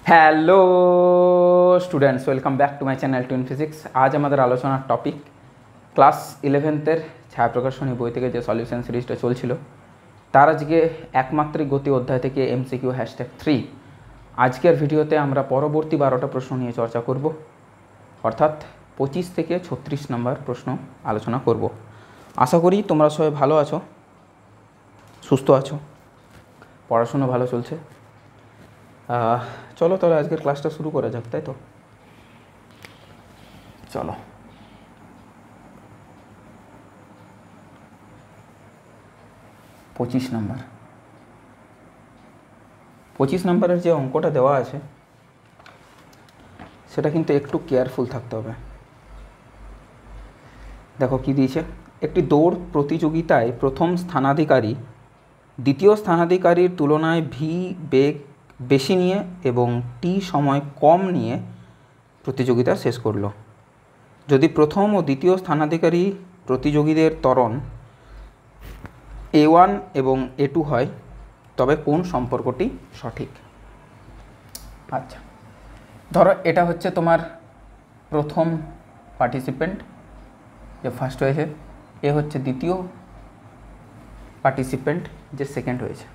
Hello students, welcome back to my channel twin physics. আজ আমাদের আলোচনার টপিক ক্লাস 11-এর ছায়াপ্রকাশনী বই থেকে যে সলিউশন সিরিজটা চলছিল তার আজকে একমাত্রিক গতি অধ্যায় থেকে MCQ #3। আজকের ভিডিওতে আমরা পরবর্তী 12টা প্রশ্ন নিয়ে চর্চা করব, অর্থাৎ 25 থেকে 36 নম্বর প্রশ্ন আলোচনা করব। আশা করি তোমরা সবাই ভালো আছো, সুস্থ আছো, পড়াশোনা ভালো চলছে। চলো তাহলে আজকের ক্লাসটা শুরু করা যাক, তাই তো? চলো। পঁচিশ নম্বরের যে অঙ্কটা দেওয়া আছে সেটা কিন্তু একটু কেয়ারফুল থাকতে হবে। দেখো কি দিয়েছে, একটি দৌড় প্রতিযোগিতায় প্রথম স্থানাধিকারী দ্বিতীয় স্থানাধিকারীর তুলনায় ভি বেগ বেশি নিয়ে এবং টি সময় কম নিয়ে প্রতিযোগিতা শেষ করলো। যদি প্রথম ও দ্বিতীয় স্থানাধিকারী প্রতিযোগীদের ত্বরণ A1 এবং A2 হয় তবে কোন সম্পর্কটি সঠিক? আচ্ছা, ধরো এটা হচ্ছে তোমার প্রথম পার্টিসিপেন্ট যে ফার্স্ট হয়েছে, এ হচ্ছে দ্বিতীয় পার্টিসিপেন্ট যে সেকেন্ড হয়েছে।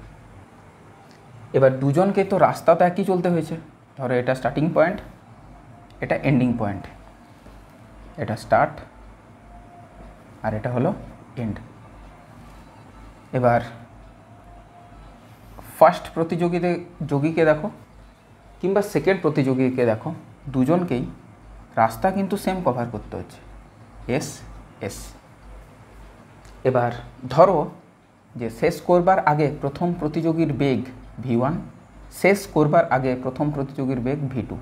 এবার দুজনকে তো রাস্তা তো একই চলতে হয়েছে। ধরো এটা স্টার্টিং পয়েন্ট, এটা এন্ডিং পয়েন্ট, এটা স্টার্ট আর এটা হলো এন্ড। এবার ফার্স্ট প্রতিযোগীকে দেখো কিংবা সেকেন্ড প্রতিযোগীকে দেখো, দুজনকেই রাস্তা কিন্তু সেম কভার করতে হচ্ছে, এস এস। এবার ধরো যে শেষ করবার আগে প্রথম প্রতিযোগীর বেগ V1, শেষ করবার আগে প্রথম প্রতিযোগীর বেগ V2,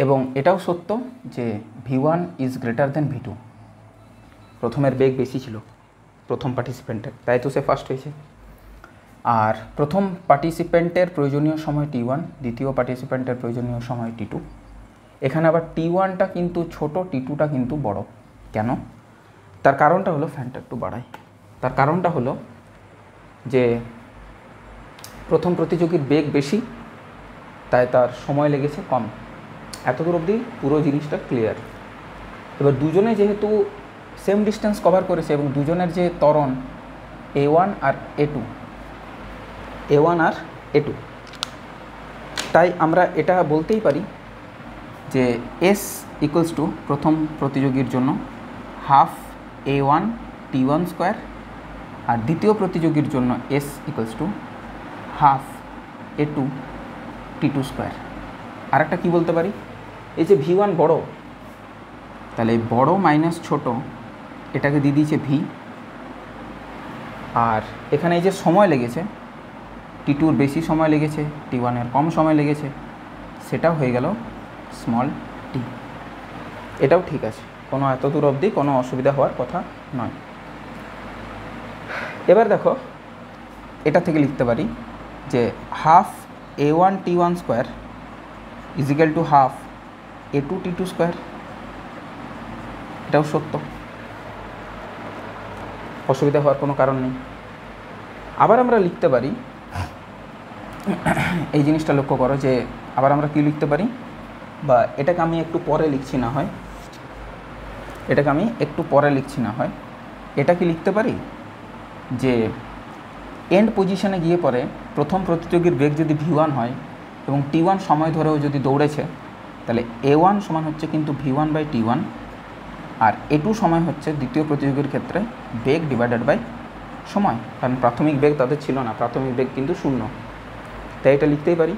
এবং এটাও সত্য যে V1 is greater than V2। প্রথমের বেগ বেশি ছিল প্রথম পার্টিসিপেন্টের, তাই তো সে ফার্স্ট হয়েছে। আর প্রথম পার্টিসিপেন্টের প্রয়োজনীয় সময় T1, দ্বিতীয় পার্টিসিপেন্টের প্রয়োজনীয় সময় T2। এখানে আবার T1টা কিন্তু ছোট, T2টা কিন্তু বড়। কেন? তার কারণটা হলো, ফ্যানটা একটু বাড়াই। তার কারণটা হলো যে প্রথম প্রতিযোগীর বেগ বেশি, তাই তার সময় লেগেছে কম। এতদূর অবধি পুরো জিনিসটা ক্লিয়ার। এবার দুজনে যেহেতু সেম ডিস্টেন্স কভার করেছে এবং দুজনের যে ত্বরণ A1 আর A2, তাই আমরা এটা বলতেই পারি যে S ইকুয়ালস টু প্রথম প্রতিযোগীর জন্য হাফ A1 T1 স্কোয়ার, আর দ্বিতীয় প্রতিযোগীর জন্য S equals to half A2 T2 square. আর একটা কী বলতে পারি, এই যে V1 বড়, তাহলে বড় মাইনাস ছোট এটাকে দিয়ে দিয়েছে V, আর এখানে এই যে সময় লেগেছে T2-র বেশি সময় লেগেছে, T1-এর কম সময় লেগেছে, সেটাও হয়ে গেল স্মল t। এটাও ঠিক আছে, কোনো এতদূর অবধি কোনো অসুবিধা হওয়ার কথা নয়। এবার দেখো এটা থেকে লিখতে পারি যে half A1 T1 square equal to half A2 T2 square. এটাও সত্য, অসুবিধা হওয়ার কোনো কারণ নেই। আবার আমরা লিখতে পারি, এই জিনিসটা লক্ষ্য করো যে আবার আমরা কি লিখতে পারি, বা এটাকে আমি একটু পরে লিখছি না হয়, এটা কি লিখতে পারি যে এন্ড পজিশনে গিয়ে পরে প্রথম প্রতিযোগীর বেগ যদি V1 হয় এবং T1 সময় ধরেও যদি দৌড়েছে, তাহলে A1 সমান হচ্ছে কিন্তু V1/T1, আর A2 সময় হচ্ছে দ্বিতীয় প্রতিযোগীর ক্ষেত্রে বেগ ডিভাইডেড বাই সময়, কারণ প্রাথমিক বেগ তাদের ছিল না, প্রাথমিক বেগ কিন্তু 0। তাই এটা লিখতেই পারি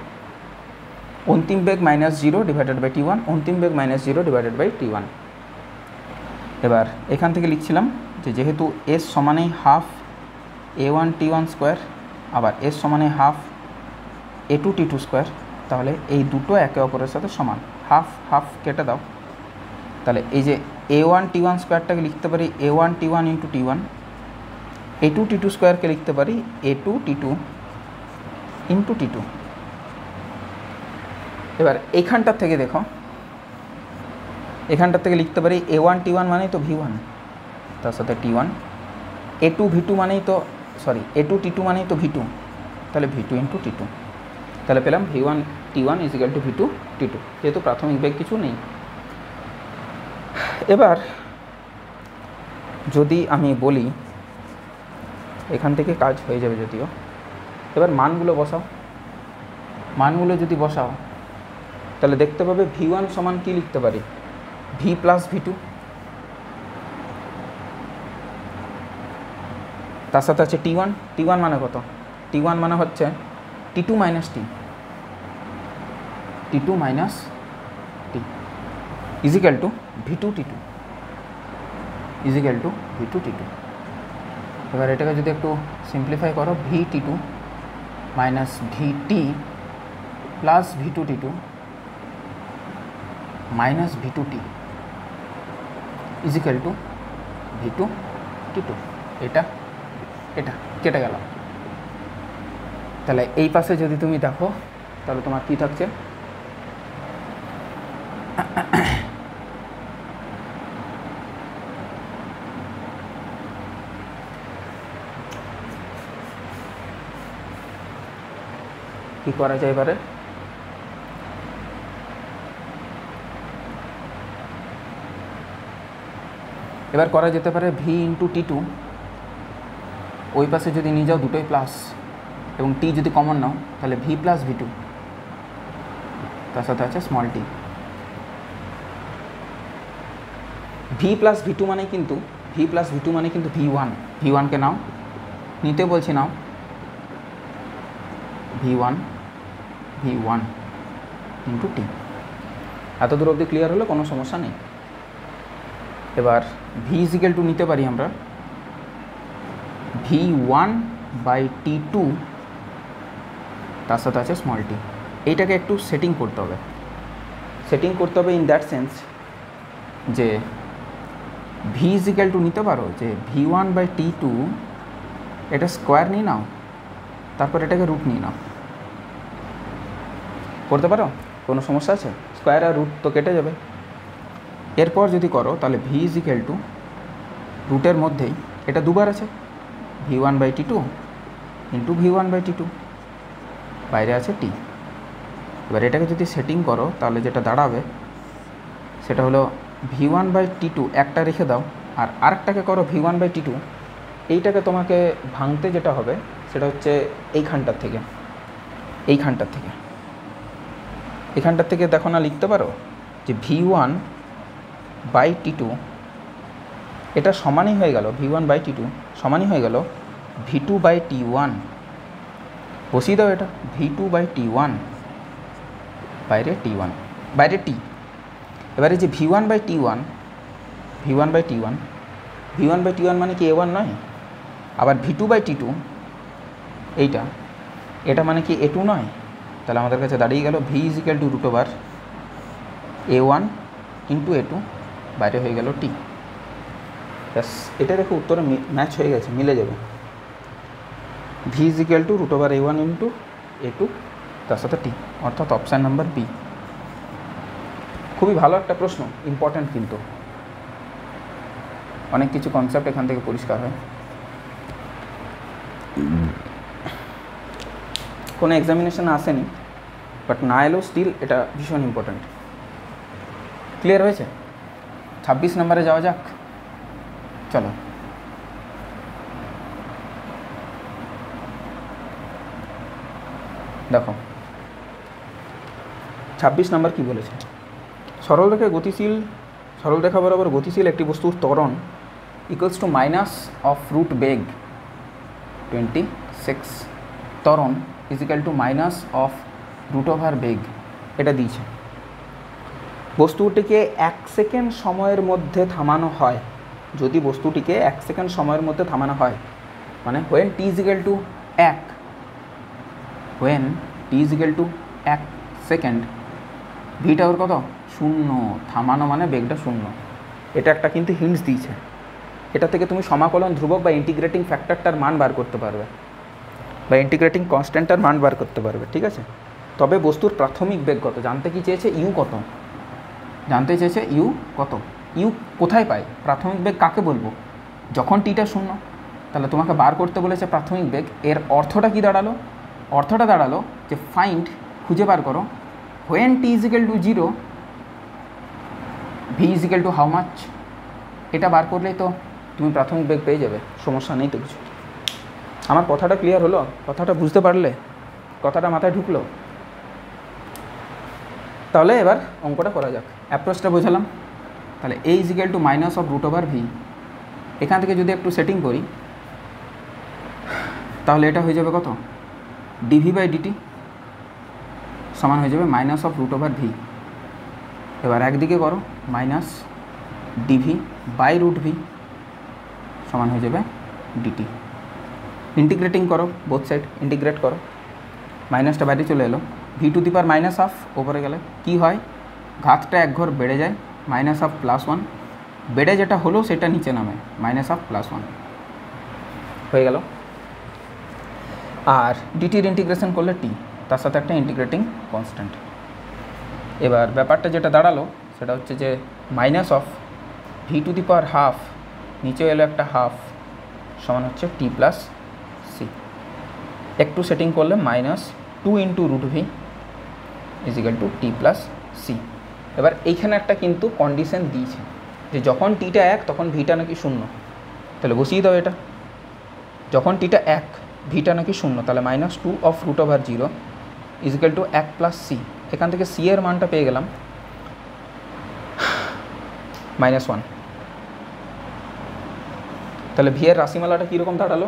অন্তিম বেগ -0 ডিভাইডেড বাই T1, অন্তিম বেগ -0 ডিভাইডেড বাই T1। এবার এখান থেকে লিখছিলাম যে যেহেতু S সমানেই হাফ A1 T1 স্কোয়ার, আবার S সমানেই হাফ A2 T2 স্কোয়ার, তাহলে এই দুটো একে অপরের সাথে সমান, হাফ হাফ কেটে দাও। তাহলে এই যে A1 T1 স্কোয়ারটাকে লিখতে পারি A1 T1 into T1, A2 T2 স্কোয়ারকে লিখতে পারি A2 T2 ইন্টু T2। এবার এইখানটার থেকে দেখো, এখানটার থেকে লিখতে পারি A1 T1 মানেই তো V1, তার সাথে T1, A2 V2 মানেই তো A2 T2 মানেই তো V2, তাহলে V2 ইন্টু T2। তাহলে পেলাম v1 t1 is equal to v2 t2, যেহেতু প্রাথমিক বেগ কিছু নেই। এবার যদি আমি বলি, এখান থেকে কাজ হয়ে যাবে যদিও, এবার মানগুলো বসাও। মানগুলো যদি বসাও তাহলে দেখতে পাবে v1 সমান কী লিখতে পারি, v প্লাস v2, তার সাথে আছে t1। t1 মানে কত? t1 মানে হচ্ছে t2 minus t, t2 minus t is equal to v2 t2, equal to v2 t2। এবার এটাকে যদি একটু সিম্পলিফাই করো, v t2 minus vt plus v2 t2 minus v2 t is equal to v2 t2। এটা এটা কেটে গেল। তাহলে এই পাশে যদি তুমি দেখো তাহলে তোমার কী থাকছে, কী করা যায় এবারে? এবার করা যেতে পারে v ইন্টু t2, ওই পাশে যদি নিয়ে যাও দুটোই প্লাস, এবং t যদি কমন নাও তাহলে v প্লাস v2, তার সাথে আছে small t। v plus v2 মানে কিন্তু v1, v1কে নাও, নিতে বলছি নাও, v1 ইন্টু t। এত দূর অবধি ক্লিয়ার হলো, কোনো সমস্যা নেই। এবার v ইজিক্যাল টু নিতে পারি আমরা v1 বাই t2, তার সাথে আছে স্মল t। এইটাকে একটু সেটিং করতে হবে, ইন দ্যাট সেন্স যে v ইজিক্যাল টু নিতে পারো যে v1 বাই t2, এটা স্কোয়ার নিয়ে নাও, তারপর এটাকে রুট নিয়ে নাও, করতে পারো? কোনো সমস্যা আছে? স্কোয়ার আর রুট তো কেটে যাবে। এরপর যদি করো তাহলে v ইজিক্যাল টু রুটের মধ্যেই এটা দুবার আছে, v1 by t2 into v1 by t2, বাইরে আছে t। এবার এটাকে যদি সেটিং করো তাহলে যেটা দাঁড়াবে সেটা হলো v1 বাই t2 একটা রেখে দাও, আর আরেকটাকে করো v1 বাই t2। এইটাকে তোমাকে ভাঙতে যেটা হবে সেটা হচ্ছে এইখানটার থেকে দেখো না, লিখতে পারো যে v1 বাই t2 এটা সমানই হয়ে গেল, v1 বাই t2 সমানই হয়ে গেল v2 বাই t1। বসিয়ে দাও এটা, v2 বাই t1, বাইরে t1, বাইরে t। এবারে যে v1 বাই t1 মানে কি a1 নয়? আবার v2 বাই t2 এটা মানে কি a2 নয়? তাহলে আমাদের কাছে দাঁড়িয়ে গেল v equal to root over a1 into a2, বাইরে হয়ে গেল t। ব্যাস, এটা দেখো উত্তরে ম্যাচ হয়ে গেছে, মিলে যাবে। v equal to root over a1 into a2, তার সাথে t, অর্থাৎ অপশান নাম্বার বি। খুবই ভালো একটা প্রশ্ন, ইম্পর্ট্যান্ট, কিন্তু অনেক কিছু কনসেপ্ট এখান থেকে পরিষ্কার হয়। কোনো এক্সামিনেশানে আসেনি, বাট না এলেও স্টিল এটা ভীষণ ইম্পর্ট্যান্ট। ক্লিয়ার হয়েছে? 26 নম্বরে যাওয়া যাক, চলো। দেখো 26 নম্বর কি বলেছে, সরলরেখা বরাবর গতিশীল একটি বস্তুর ত্বরণ equals to minus of root বেগ 26, ত্বরণ equal to minus of root over বেগ, এটা দিয়েছে। বস্তুটিকে 1 সেকেন্ড সময়ের মধ্যে থামানো হয়, যদি বস্তুটিকে 1 সেকেন্ড সময়ের মধ্যে থামানো হয়, মানে when t is equal to 1 second, ভিটা ওর কত? 0, থামানো মানে বেগটা 0। এটা একটা কিন্তু হিন্টস দিয়েছে। এটা থেকে তুমি সমাকলন ধ্রুবক বা ইন্টিগ্রেটিং ফ্যাক্টরটার মান বার করতে পারবে, বা ইন্টিগ্রেটিং কনস্ট্যান্টটার মান বার করতে পারবে, ঠিক আছে? তবে বস্তুর প্রাথমিক বেগ কত জানতে কি চেয়েছে, ইউ কত জানতে চেয়েছে, ইউ কোথায় পাই? প্রাথমিক বেগ কাকে বলবো? যখন টিটা 0। তাহলে তোমাকে বার করতে বলেছে প্রাথমিক বেগ। এর অর্থটা কি দাঁড়ালো? অর্থটা দাঁড়ালো যে ফাইন্ড খুঁজে বার করো when t is equal to 0 v is equal to how much, এটা বার করলেই তো তুমি প্রাথমিক বেগ পেয়ে যাবে, সমস্যা নেই তো কিছু। আমার কথাটা ক্লিয়ার হলো? কথাটা বুঝতে পারলে? কথাটা মাথায় ঢুকলো? তাহলে এবার অঙ্কটা করা যাক। অ্যাপ্রোচটা বোঝালাম। তাহলে a is equal to minus of root over v, এখান থেকে যদি একটু সেটিং করি তাহলে এটা হয়ে যাবে কত, ডিভি বাই ডিটি সমান হয়ে যাবে minus of root over v. এবার একদিকে করো minus d v by root v সমান হয়ে যাবে ডিটি। ইন্টিগ্রেটিং করো, বোথ সাইড ইন্টিগ্রেট করো, মাইনাসটা বাইরে চলে এলো, v to the power minus half ওপরে গেলে কী হয়, ঘাতটা এক ঘর বেড়ে যায়, মাইনাস হাফ প্লাস ওয়ান, বেড়ে যেটা হলো সেটা নিচে নামে, মাইনাস হাফ প্লাস ওয়ান হয়ে গেল। আর ডিটির ইন্টিগ্রেশন করলে টি, তার সাথে একটা ইন্টিগ্রেটিং কনস্ট্যান্ট। এবার ব্যাপারটা যেটা দাঁড়ালো সেটা হচ্ছে যে minus of v to the power half, নিচে এলো একটা হাফ সমান হচ্ছে টি প্লাস সি। একটু সেটিং করলে minus two into root v is equal to t plus c. এবার এইখানে একটা কিন্তু কন্ডিশন দিয়েছে যে যখন টিটা এক তখন ভিটা নাকি শূন্য, তাহলে বসিয়ে দাও এটা। যখন টিটা এক ভিটা নাকি শূন্য, তাহলে minus two of root over zero is equal to এক প্লাস সি। এখান থেকে সি এর মানটা পেয়ে গেলাম মাইনাস ওয়ান। তাহলে ভি এর রাশিমালাটা কীরকম দাঁড়ালো,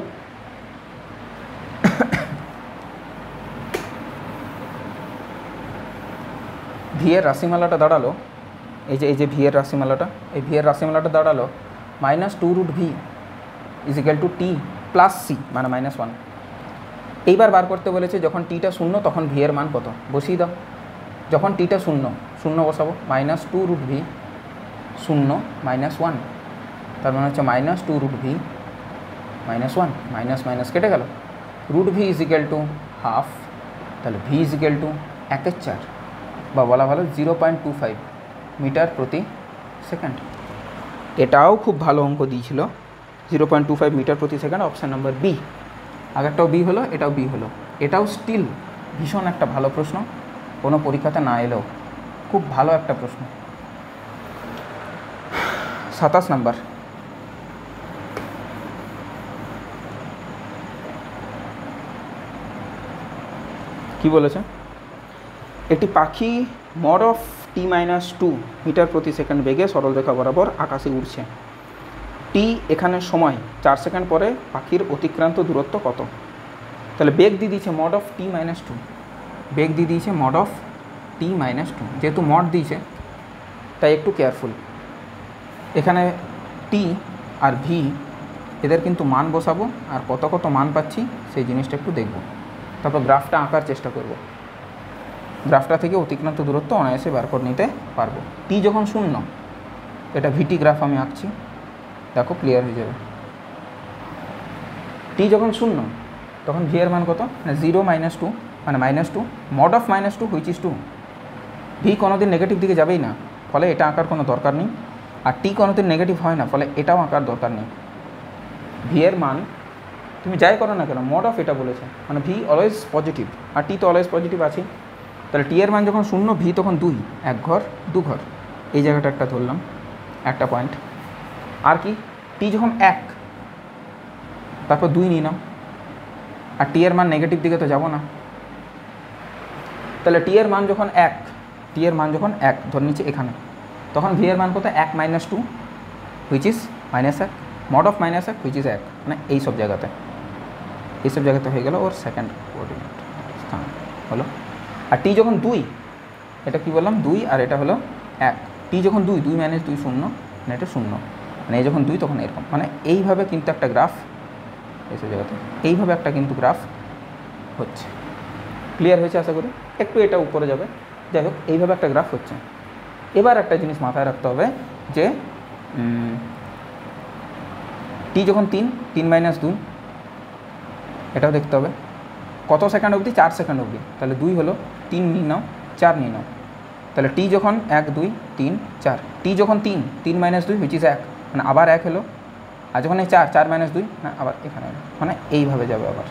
ভি এর রাশিমালাটা দাঁড়ালো এই যে ভি এর রাশিমালাটা, এই ভি এর রাশিমালাটা দাঁড়ালো minus two root v is equal to t plus c মানে মাইনাস ওয়ান। এইবার বার করতে বলেছে যখন টিটা শূন্য তখন ভি এর মান কত, বসিয়ে দাও। যখন টিটা শূন্য, শূন্য বসাবো, মাইনাস টু রুট ভি শূন্য মাইনাস ওয়ান, তার মানে হচ্ছে minus two root v minus one, minus minus কেটে গেল, root v is equal to half, তাহলে ভি ইজ ইকাল টু একের চার বা বলা ভালো 0.25 মিটার প্রতি সেকেন্ড। এটাও খুব ভালো অঙ্ক দিয়েছিল, 0.25 মিটার প্রতি সেকেন্ড, অপশান নাম্বার বি। আগেরটাও বি হলো, এটাও বি হলো। এটাও স্টিল ভীষণ একটা ভালো প্রশ্ন, কোনো পরীক্ষাতে না এলেও খুব ভালো একটা প্রশ্ন। 27 নাম্বার, কি বলেছে, একটি পাখি mod of t minus two metre প্রতি সেকেন্ড বেগে সরলরেখা বরাবর আকাশে উড়ছে। টি এখানে সময় 4 সেকেন্ড পরে পাখির অতিক্রান্ত দূরত্ব কত। তাহলে বেগ দিয়ে দিয়েছে mod of t minus two, বেগ দিয়ে দিয়েছে mod of t minus two, যেহেতু মড দিয়েছে তাই একটু কেয়ারফুল। এখানে টি আর ভি এদের কিন্তু মান বসাবো, আর কত কত মান পাচ্ছি সেই জিনিসটা একটু দেখব, তারপর গ্রাফটা আঁকার চেষ্টা করব। গ্রাফটা থেকে অতিক্রান্ত দূরত্ব অনায়াসে বার করে নিতে পারবো। টি যখন শূন্য, এটা ভিটি গ্রাফ আমি আঁকছি, দেখো ক্লিয়ার হয়ে যাবে। টি যখন শূন্য তখন ভি এর মান কত না 0 মাইনাস টু মানে minus two, mod of minus two which is two. ভি কোনোদিন নেগেটিভ দিকে যাবেই না, ফলে এটা আঁকার কোনো দরকার নেই। আর টি কোনোদিন নেগেটিভ হয় না, ফলে এটাও আঁকার দরকার নেই। ভি এর মান তুমি যাই করো না কেন, মড অফ এটা বলেছে মানে ভি অলওয়েজ পজিটিভ, আর টি তো অলওয়েজ পজিটিভ আছেই। তাহলে টি এর মান যখন শূন্য, ভি তখন 2, এক ঘর দু ঘর, এই জায়গাটা একটা ধরলাম একটা পয়েন্ট। আর কি, টি যখন 1 তারপর 2 নিয়ে নাও, আর টি এর মান নেগেটিভ দিকে তো যাব না। তাহলে টি এর মান যখন 1, টি এর মান যখন 1 ধরে নিচ্ছে এখানে, তখন ভি এর মান কত 1 minus two which is minus 1, mod of minus 1 which is 1, মানে এইসব জায়গাতে হয়ে গেল ওর সেকেন্ড কোঅর্ডিনেট স্থান হলো। আর টি যখন 2, এটা কি বললাম 2 আর এটা হলো 1, টি যখন 2, 2 মাইনাস 2 শূন্য, মানে এটা শূন্য, মানে এই যখন 2 তখন এরকম, মানে এইভাবে কিন্তু একটা গ্রাফ এইসব জায়গাতে এইভাবে একটা কিন্তু গ্রাফ হচ্ছে। ক্লিয়ার হয়েছে আশা করি, একটু এটা উপরে যাবে, যাই হোক এইভাবে একটা গ্রাফ হচ্ছে। এবার একটা জিনিস মাথায় রাখতে হবে যে টি যখন 3 মাইনাস 2, এটাও দেখতে হবে কত সেকেন্ড অবধি, 4 সেকেন্ড অবধি, তাহলে 2 হলো, 3 নিয়ে নাও, 4 নিয়ে নাও, তাহলে টি যখন 1 2 3 4, টি যখন 3 মাইনাস 2 হুইচ ইজ 1, মানে আবার 1 হলো, আর যখন এই 4 মাইনাস 2 না আবার এখানে হলো, মানে এইভাবে যাবে, আবার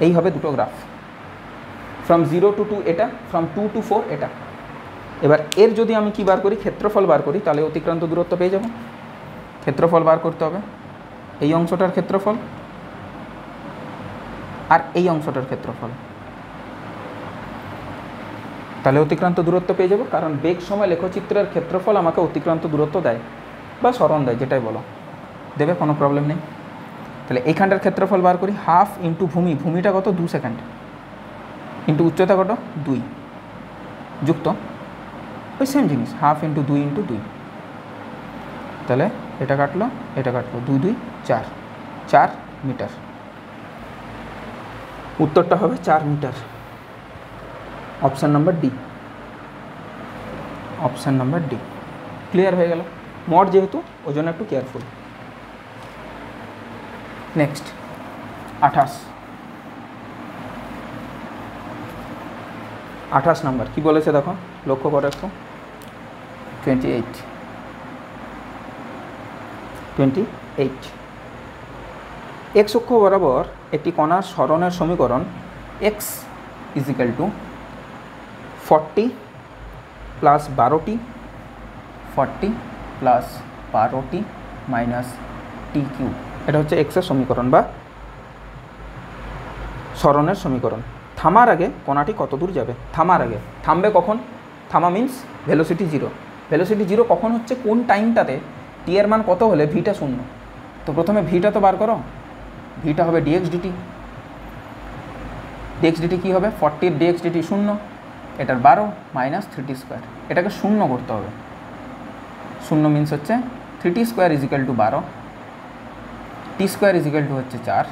এই হবে দুটো গ্রাফ। ফ্রম 0 to 2 এটা, ফ্রম 2 to 4 এটা। এবার এর যদি আমি কি বার করি, ক্ষেত্রফল বার করি, তাহলে অতিক্রান্ত দূরত্ব পেয়ে যাব। ক্ষেত্রফল বার করতে হবে, এই অংশটার ক্ষেত্রফল আর এই অংশটার ক্ষেত্রফল, তাহলে অতিক্রান্ত দূরত্ব পেয়ে যাব। কারণ বেগ সময় লেখচিত্রের ক্ষেত্রফল আমাকে অতিক্রান্ত দূরত্ব দেয় বা সরণ দেয়, যেটাই বলো দেবে, কোনো প্রবলেম নেই। তাহলে এইখানটার ক্ষেত্রফল বার করি, হাফ ইন্টু ভূমি, ভূমিটা কত 2 সেকেন্ড, ইন্টু উচ্চতা কত 2, যুক্ত ওই সেম জিনিস, হাফ ইন্টু 2 ইন্টু 2। তাহলে এটা কাটলো, এটা কাটলো, 2 2 4, 4 মিটার। উত্তরটা হবে 4 metre. Option number D, option number D. Clear হয়ে গেল। মড যেহেতু ওই জন্য একটু কেয়ারফুল। নেক্সট 28 নাম্বার কি বলেছে দেখো, লক্ষ্য করো একটু। 28 এক্স অক্ষ বরাবর একটি কণার সরণের সমীকরণ x equal to 40 plus 12t, 40 plus 12t minus t cube. এটা হচ্ছে এক্সের সমীকরণ বা সরণের সমীকরণ। থামার আগে কণাটি কত দূর যাবে, থামার আগে, থামবে কখন, থামা মিন্স ভেলোসিটি 0। ভেলোসিটি 0 কখন হচ্ছে, কোন টাইমটাতে, টি এর মান কত হলে ভিটা 0। তো প্রথমে ভিটা তো বার করো, ভিটা হবে ডিএক্স ডিটি। ডিএক্স ডিটি কী হবে, 40 ডিএক্স ডিটি 0, এটার 12 মাইনাস 3t স্কোয়ার, এটাকে 0 করতে হবে। 0 মিন্স হচ্ছে 3t স্কোয়ার ইজিক্যাল টু 12, টি স্কোয়ার ইজিক্যাল টু হচ্ছে 4,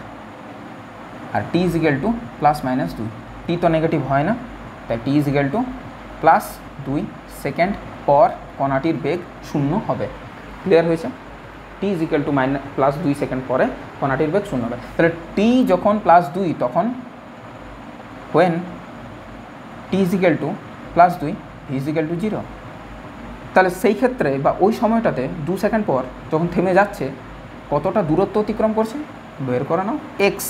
আর টি ইজিক্যাল টু প্লাস মাইনাস 2। টি তো নেগেটিভ হয় না, তাই টি ইজিক্যাল টু প্লাস 2 সেকেন্ড পর কণাটির বেগ 0 হবে। ক্লিয়ার হয়েছে? টি ইজিক্যাল টু প্লাস 2 সেকেন্ড পরে কণাটির বেগ 0 হবে। তাহলে টি যখন প্লাস 2 তখন when t equal to plus 2 v equal to 0। তাহলে সেই ক্ষেত্রে বা ওই সময়টাতে 2 সেকেন্ড পর যখন থেমে যাচ্ছে কতটা দূরত্ব অতিক্রম করছে বের করে নাও। এক্স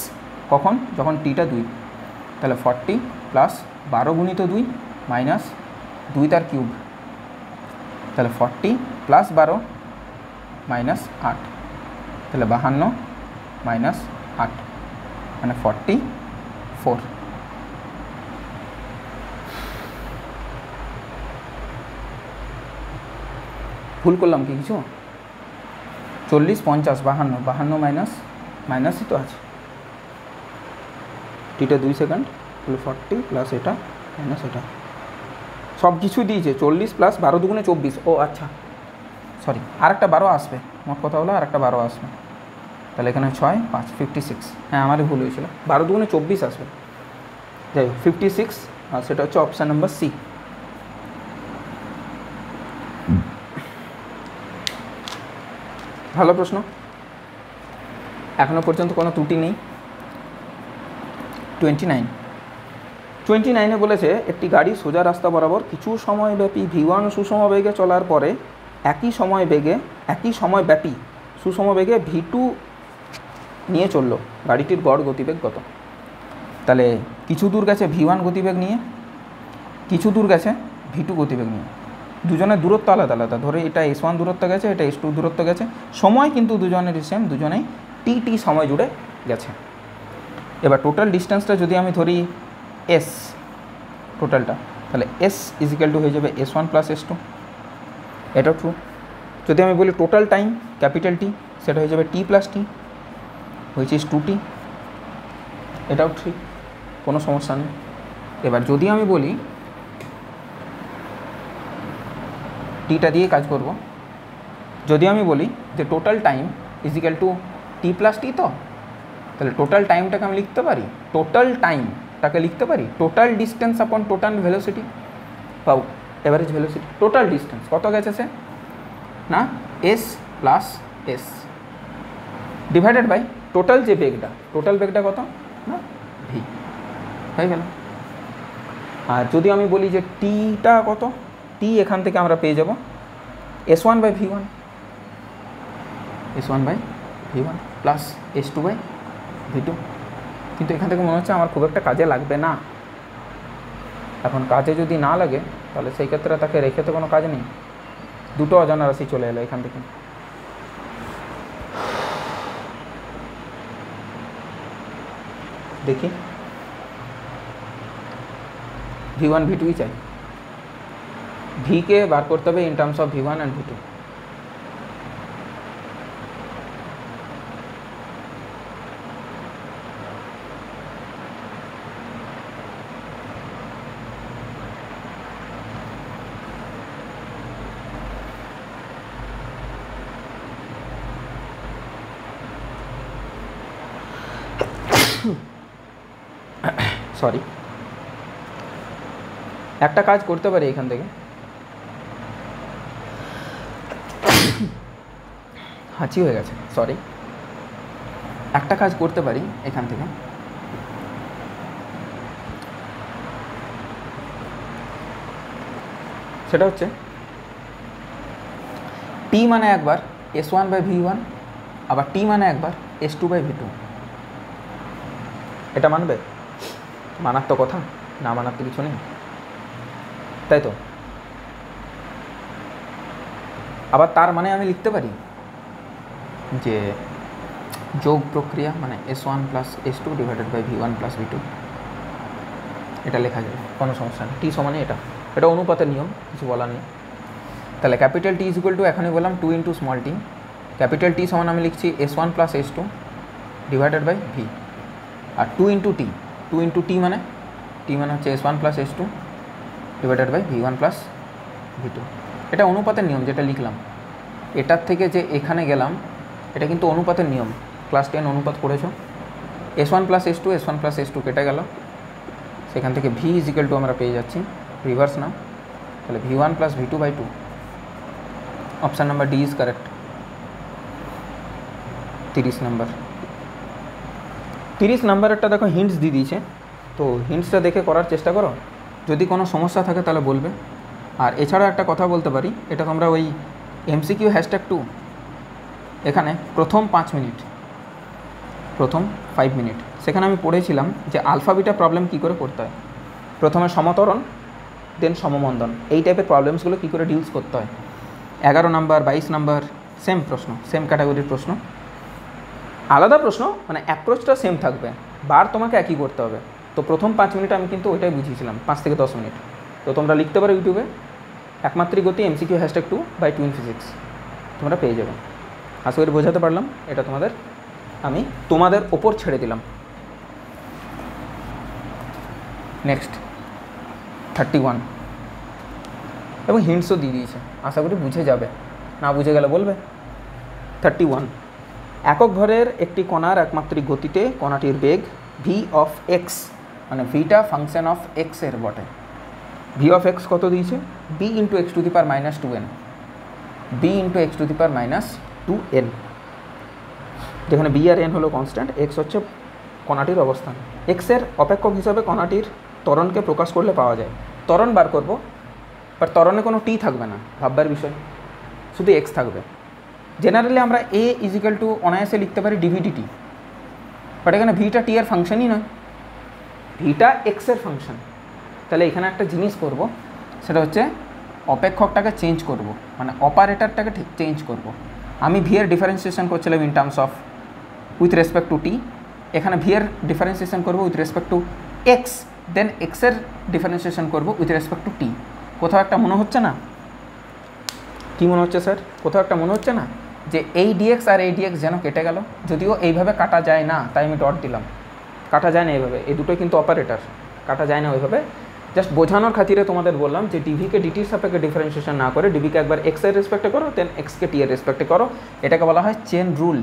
কখন, যখন টিটা 2। তাহলে 40 প্লাস 12 গুণিত 2 মাইনাস 2 তার কিউব, তাহলে 40 প্লাস 12 মাইনাস 8, তাহলে 52 মাইনাস 8 মানে 44। ভুল করলাম কি কিছু? 40 50 52, 52 মাইনাস মাইনাসই তো আছে, টিটা 2 সেকেন্ড, তাহলে 40 প্লাস এটা মাইনাস এটা, সব কিছু দিয়েছে। 40 প্লাস 12 দুগুণে 24। ও আচ্ছা সরি, আরেকটা 12 আসবে, মোট কথা হলো আরেকটা 12 আসবে। তাহলে এখানে 6 5 56, হ্যাঁ আমারই ভুল হয়েছিল, 12 দুগুণে 24 আসবে। যাই হোক 56, আর সেটা হচ্ছে অপশান নাম্বার সি। ভালো প্রশ্ন, এখনও পর্যন্ত কোনো ত্রুটি নেই। 29 বলেছে একটি গাড়ি সোজা রাস্তা বরাবর কিছু সময়ব্যাপী v1 সুষম বেগে চলার পরে একই সময়ব্যাপী সুষম বেগে v2 নিয়ে চললো, গাড়িটির গড় গতিবেগ কত? তাহলে কিছু দূর গেছে v1 গতিবেগ নিয়ে, কিছু দূর গেছে v2 গতিবেগ নিয়ে, দুজনের দূরত্ব আলাদা আলাদা। ধরে এটা s1 দূরত্ব গেছে, এটা s2 দূরত্ব গেছে, সময় কিন্তু দুজনের সেম, দুজনেই টি সময় জুড়ে গেছে। এবার টোটাল ডিস্টেন্সটা যদি আমি ধরি এস টোটালটা, তাহলে এস ইজিক্যাল টু হয়ে যাবে s1 প্লাস s2, এটাও ট্রু। যদি আমি বলি টোটাল টাইম ক্যাপিটাল টি, সেটা হয়ে যাবে টি প্লাস টি, হয়েছে 2t, এটাও ঠিক, কোনো সমস্যা নেই। এবার যদি আমি বলি টিটা দিয়ে কাজ করব, যদি আমি বলি যে total time equal to t plus t, তো তাহলে টোটাল টাইমটাকে আমি লিখতে পারি, total distance upon total velocity বা এভারেজ ভেলোসিটি। টোটাল ডিস্টেন্স কত গেছে সে না, s plus s divided by total যে বেগটা, টোটাল বেগটা কত না ভি, হয়ে গেল। আর যদি আমি বলি যে টিটা কত, টি এখান থেকে আমরা পেয়ে যাব s1 by v1, s1 by v1 plus s2 by v2। কিন্তু এখান থেকে মনে হচ্ছে আমার খুব একটা কাজে লাগবে না, এখন কাজে যদি না লাগে তাহলে সেই ক্ষেত্রে তাকে রেখে তো কোনো কাজ নেই। দুটো অজানা রাশি চলে এলো এখান থেকে। দেখি V1 V2ই চাই। ভি কে বার করতে হবে in terms of V1 and V2। Sorry, একটা কাজ করতে পারি এখান থেকে, হাঁচি হয়ে গেছে, সরি। একটা কাজ করতে পারি এখান থেকে, সেটা হচ্ছে টি মানে একবার S1/V1, আবার টি মানে একবার S2/V2। এটা মানবে? মানার তো কথা, না মানার তো কিছু নেই, তাই তো? আবার তার মানে আমি লিখতে পারি যে যোগ প্রক্রিয়া মানে S1 + S2 / V1 + V2। এটা লেখা যাবে, কোনো সমস্যা নেই। টি সমানে এটা অনুপাতের নিয়ম, কিছু বলার নেই। তাহলে ক্যাপিটাল টি = এখনই বললাম 2 × স্মল টি। ক্যাপিটাল টি সমান আমি লিখছি S1 + S2 / V। আর 2 × T, 2 × T মানে হচ্ছে S1 + S2 / V1 + V2। এটা অনুপাতের নিয়ম যেটা লিখলাম। এটার থেকে যে এখানে গেলাম এটা কিন্তু অনুপাতের নিয়ম, ক্লাস 10 অনুপাত পড়েছো। S1 + S2, S1 + S2 কেটে গেল, সেখান থেকে V = আমরা পেয়ে যাচ্ছি রিভার্স না, তাহলে V1 + V2/2। Option number D is correct. 30 নম্বর। 30 নম্বরেরটা দেখো হিন্টস দিয়ে দিয়েছে, তো হিন্টসটা দেখে করার চেষ্টা করো। যদি কোনো সমস্যা থাকে তাহলে বলবে। আর এছাড়াও একটা কথা বলতে পারি, এটা তোমরা ওই MCQ #2 এখানে প্রথম 5 মিনিট, প্রথম 5 মিনিট সেখানে আমি পড়েছিলাম যে আলফা বিটা প্রবলেম কী করে করতে হয়। প্রথমে সমতরণ, দেন সমমন্দন, এই টাইপের প্রবলেমসগুলো কী করে ডিউস করতে হয়। 11 নম্বর 22 নম্বর সেম প্রশ্ন, সেম ক্যাটাগরির প্রশ্ন, আলাদা প্রশ্ন, মানে অ্যাপ্রোচটা সেম থাকবে, বার তোমাকে একই করতে হবে। তো প্রথম 5 মিনিট আমি কিন্তু ওইটাই বুঝিয়েছিলাম, 5 থেকে 10 মিনিট। তো তোমরা লিখতে পারো ইউটিউবে একমাত্রিক গতি MCQ #2 বাই টুইন ফিজিক্স, তোমরা পেয়ে যাবে। আশা করি বোঝাতে পারলাম। এটা আমি তোমাদের ওপর ছেড়ে দিলাম। নেক্সট 31, এবং হিন্টসও দিয়ে দিয়েছে, আশা করি বুঝে যাবে, না বুঝে গেলে বলবে। 31, একক ভরের একটি কণার একমাত্রিক গতিতে কণাটির বেগ V(x), মানে ভিটা ফাংশন অফ x এর বটে। V(x) কত দিয়েছে? b × x⁻²n, b × x⁻²n, যেখানে b আর n হলো কনস্ট্যান্ট, x হচ্ছে কণাটির অবস্থান। x এর অপেক্ষক হিসাবে কণাটির ত্বরণকে প্রকাশ করলে পাওয়া যায়। ত্বরণ বার করব, বাট ত্বরণে কোনো টি থাকবে না, ভাববার বিষয়, শুধু x থাকবে। জেনারেলি আমরা a = অনায়াসে লিখতে পারি dv/dt, বাট এখানে ভিটা টি এর ফাংশনই নয়, ভিটা x এর ফাংশন। তাহলে এখানে একটা জিনিস করব, সেটা হচ্ছে অপেক্ষকটাকে চেঞ্জ করব, মানে অপারেটরটাকে চেঞ্জ করব। আমি ভি এর ডিফারেন্সিয়েশন করছিলাম in terms of with respect to t, এখানে ভি এর ডিফারেন্সিয়েশন করব with respect to x, then x এর ডিফারেন্সিয়েশন করব উইথ রেসপেক্ট টু টি। কোথাও একটা মনে হচ্ছে না? কী মনে হচ্ছে স্যার? কোথাও একটা মনে হচ্ছে না যে এই dx আর এই dx যেন কেটে গেল? যদিও এইভাবে কাটা যায় না, তাই আমি ডট দিলাম। কাটা যায় না এইভাবে, এই দুটোই কিন্তু অপারেটর, কাটা যায় না ওইভাবে। জাস্ট বোঝানোর খাতিরে তোমাদের বললাম যে ডিভিকে ডিটির সাপেক্ষে ডিফারেন্সিয়েশন না করে ডিভিকে একবার x এর রেসপেক্টে করো, দেন এক্সকে টি এর রেসপেক্টে করো। এটাকে বলা হয় চেন রুল।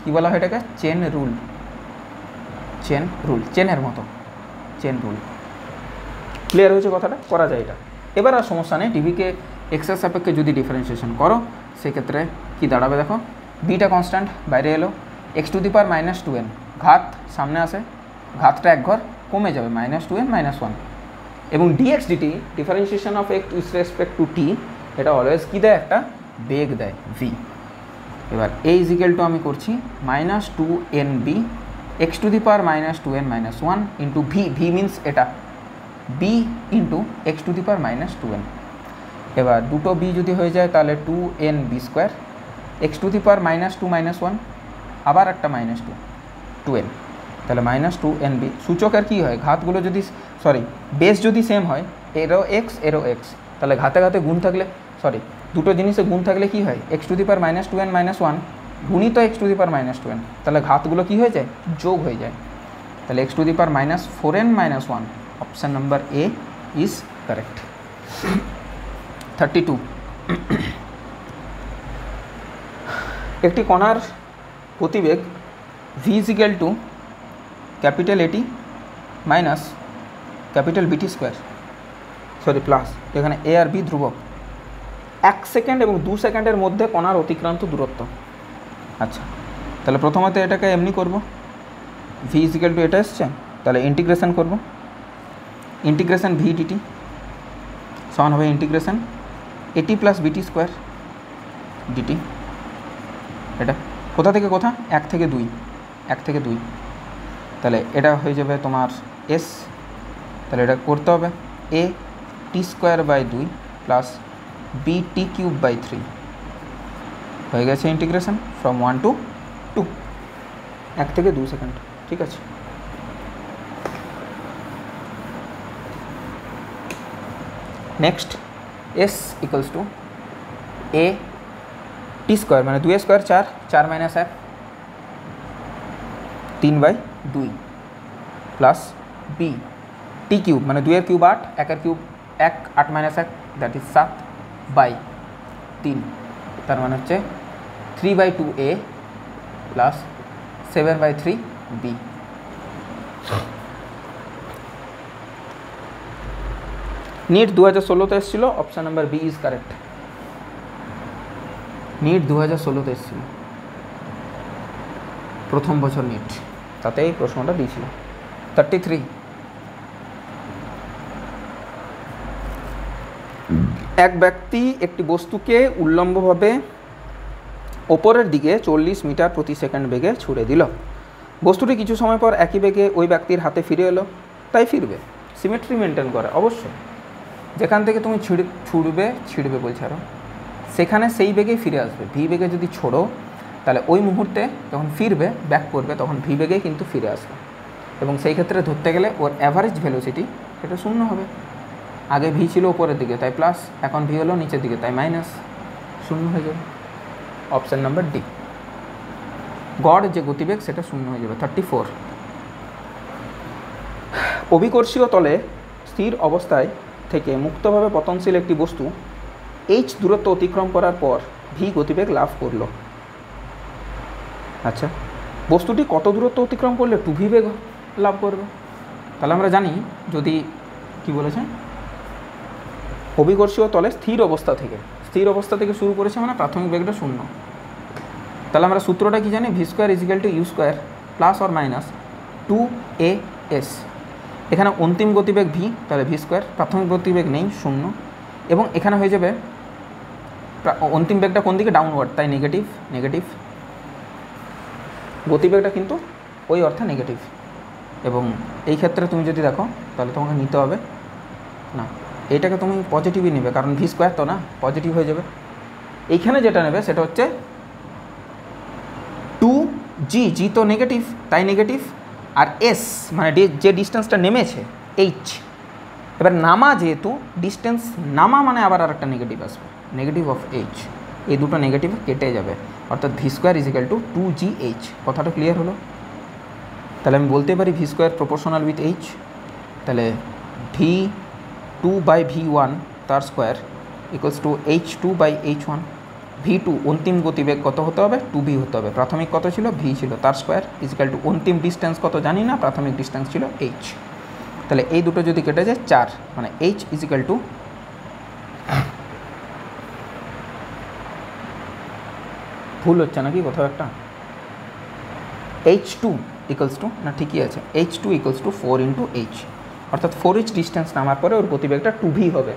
কী বলা হয় এটাকে? Chain rule. চেন রুল, চেনের মতো, চেন রুল। ক্লিয়ার হয়েছে কথাটা? করা যায় এটা। এবার আর সমস্যা নেই, ডিভিকে x এর সাপেক্ষে যদি ডিফারেন্সিয়েশন করো সেক্ষেত্রে কী দাঁড়াবে দেখো, বিটা কনস্ট্যান্ট বাইরে এলো, x⁻²n, ঘাত সামনে আসে, ঘাতটা এক ঘর কমে যাবে, -2n -1, এবং dx dt differentiation of x with respect to t, এটা অলওয়েজ কী দেয়? একটা বেগ দেয়, v। এবার a = আমি করছি -2nb x⁻²n - 1 into v, v means এটা b into x to the power minus 2n। এবার দুটো বি যদি হয়ে যায় তাহলে 2n b square, x to the power minus 2 minus 1, আবার একটা মাইনাস 2n, তাহলে মাইনাস 2n বি। সূচকের কী হয়, ঘাতগুলো যদি বেস যদি সেম হয়, এরও এক্স এরও এক্স, তাহলে ঘাতে ঘাতে গুণ থাকলে দুটো জিনিসে গুণ থাকলে কী হয়, x to the power minus 2n minus 1 গুণিত x to the power minus 2n, তাহলে ঘাতগুলো কী হয়ে যায়, যোগ হয়ে যায়। তাহলে x to the power minus 4n minus 1, option number A is correct. 32, একটি কণার গতিবেগ v ইজিক্যাল টু ক্যাপিটাল এটি মাইনাস ক্যাপিটাল বিটি স্কোয়ার, প্লাস, এখানে এ আর বি ধ্রুবক, 1 সেকেন্ড এবং 2 সেকেন্ডের মধ্যে কণার অতিক্রান্ত দূরত্ব। আচ্ছা, তাহলে প্রথমত এটাকে এমনি করব, v ইজিক্যাল টু এটা এসছে, তাহলে ইন্টিগ্রেশন করব, ইন্টিগ্রেশন ভি ডিটি সমান হবে ইন্টিগ্রেশন এটি প্লাস বিটি স্কোয়ার ডিটি। এটা কোথা থেকে কোথা, 1 থেকে 2, 1 থেকে 2, তাহলে এটা হয়ে যাবে তোমার এস, তাহলে এটা করতে হবে a t square by 2 plus b t cube by 3, হয়ে গেছে ইন্টিগ্রেশন ফ্রম 1 to 2, 1 থেকে 2 সেকেন্ড। ঠিক আছে, next s equals to a t square মানে 2 square 4, 4 minus 1 3/2 plus b t cube মানে 2 এর কিউব 8, 1 এর কিউব 1, 8 মাইনাস 1 দ্যাট ইজ 7/3, তার মানে হচ্ছে 3/2a প্লাস 7/3b। নিট 2016-তে এসেছিল, option number B is correct. NEET 2016-তে এসেছিল, প্রথম বছর নিট, তাতে এই প্রশ্নটা দিয়েছিল। 33, এক ব্যক্তি একটি বস্তুকে উল্লম্বভাবে ওপরের দিকে 40 মিটার প্রতি সেকেন্ড বেগে ছুড়ে দিল। বস্তুটি কিছু সময় পর একই বেগে ওই ব্যক্তির হাতে ফিরে এলো, তাই ফিরবে। সিমেট্রি মেনটেন করে অবশ্যই, যেখান থেকে তুমি ছিড়বে বলছে আরও, সেখানে সেই বেগেই ফিরে আসবে। ভি বেগে যদি ছোড়ো তাহলে ওই মুহূর্তে যখন ফিরবে, ব্যাক করবে, তখন ভি বেগেই কিন্তু ফিরে আসবে, এবং সেই ক্ষেত্রে ধরতে গেলে ওর অ্যাভারেজ ভেলোসিটি সেটা 0 হবে। আগে ভি ছিল ওপরের দিকে তাই প্লাস, এখন ভি হলো নিচের দিকে তাই মাইনাস, 0 হয়ে যাবে। অপশান নাম্বার ডি, গড় যে গতিবেগ সেটা 0 হয়ে যাবে। 34, অভিকর্ষীয় তলে স্থির অবস্থায় থেকে মুক্তভাবে পতনশীল একটি বস্তু এইচ দূরত্ব অতিক্রম করার পর ভি গতিবেগ লাভ করলো। আচ্ছা, বস্তুটি কত দূরত্ব অতিক্রম করলে 2v বেগ লাভ করবে? তাহলে আমরা জানি, যদি কি বলেছে, অভিকর্ষীয় তলে স্থির অবস্থা থেকে শুরু করেছে মানে প্রাথমিক বেগটা 0। তাহলে আমরা সূত্রটা কি জানি, v square equal to u square plus or minus 2as। এখানে অন্তিম গতিবেগ ভি, তাহলে ভি স্কোয়ার, প্রাথমিক গতিবেগ নেই 0, এবং এখানে হয়ে যাবে অন্তিম বেগটা কোন দিকে, ডাউনওয়ার্ড, তাই নেগেটিভ গতিবেগটা কিন্তু ওই অর্থে নেগেটিভ। এবং এই ক্ষেত্রে তুমি যদি দেখো তাহলে তোমাকে নিতে হবে না, এইটাকে তুমি পজিটিভই নেবে, কারণ ভি স্কোয়ার তো না, পজিটিভ হয়ে যাবে। এইখানে যেটা নেবে সেটা হচ্ছে 2g তো নেগেটিভ, তাই নেগেটিভ, আর এস মানে যে ডিস্টেন্সটা নেমেছে এইচ, এবার নামা যেহেতু ডিস্টেন্স নামা মানে আবার আর একটা নেগেটিভ আসবে, নেগেটিভ অফ এইচ, এই দুটো নেগেটিভ কেটে যাবে, অর্থাৎ V square equal two 2gh। কথাটা ক্লিয়ার হলো? তাহলে আমি বলতে পারি V square proportional with H, তাহলে v2/v1 তার square equals to h2/h1। v2 অন্তিম গতিবেগ কত হতে হবে, 2v হতে হবে, প্রাথমিক কত ছিল, v ছিল, তার স্কোয়ার ইজিক্যাল টু অন্তিম ডিস্টেন্স কত জানি না, প্রাথমিক ডিস্টেন্স ছিল h। তাহলে এই দুটো যদি কেটে যায় 4, মানে h ইজিক্যাল টু ভুল হচ্ছে নাকি কোথাও একটা, h2 ইকুয়ালস টু, না ঠিকই আছে, h2 ইকুয়ালস টু 4 × h, অর্থাৎ 4h ডিস্টেন্স নামার পরে ওর গতিবেগটা 2v হবে,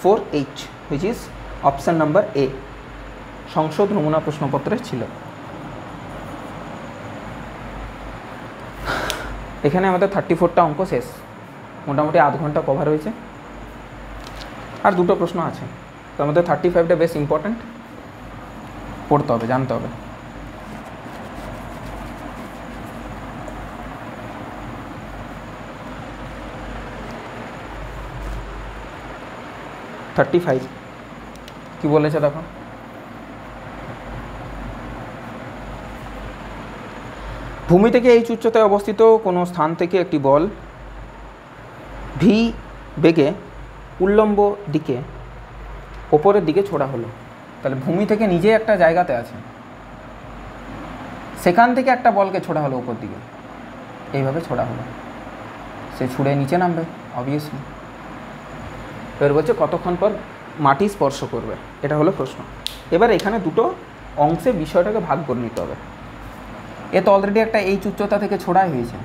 4h, which is option number A, সংসদ নমুনা প্রশ্নপত্রে ছিল। এখানে আমাদের 34টা অঙ্ক শেষ। মোটামুটি আধ ঘন্টা কভার হয়েছে। আর দুটো প্রশ্ন আছে, তার মধ্যে 35টা বেশ ইম্পর্ট্যান্ট, পড়তে হবে, জানতে হবে। কি বলেছে দেখো, ভূমি থেকে এইচ উচ্চতায় অবস্থিত কোনো স্থান থেকে একটি বল ভি বেগে উল্লম্ব দিকে ওপরের দিকে ছোড়া হলো। তাহলে ভূমি থেকে নিজে একটা জায়গাতে আছে, সেখান থেকে একটা বলকে ছোড়া হলো ওপর দিকে, এইভাবে ছোড়া হলো, সে ছুঁড়ে নিচে নামবে অবভিয়াসলি। এবার বলছে কতক্ষণ পর মাটি স্পর্শ করবে, এটা হলো প্রশ্ন। এবার এখানে দুটো অংশে বিষয়টাকে ভাগ করে নিতে হবে। এ তো অলরেডি একটা এইচ উচ্চতা থেকে ছোড়াই হয়েছে,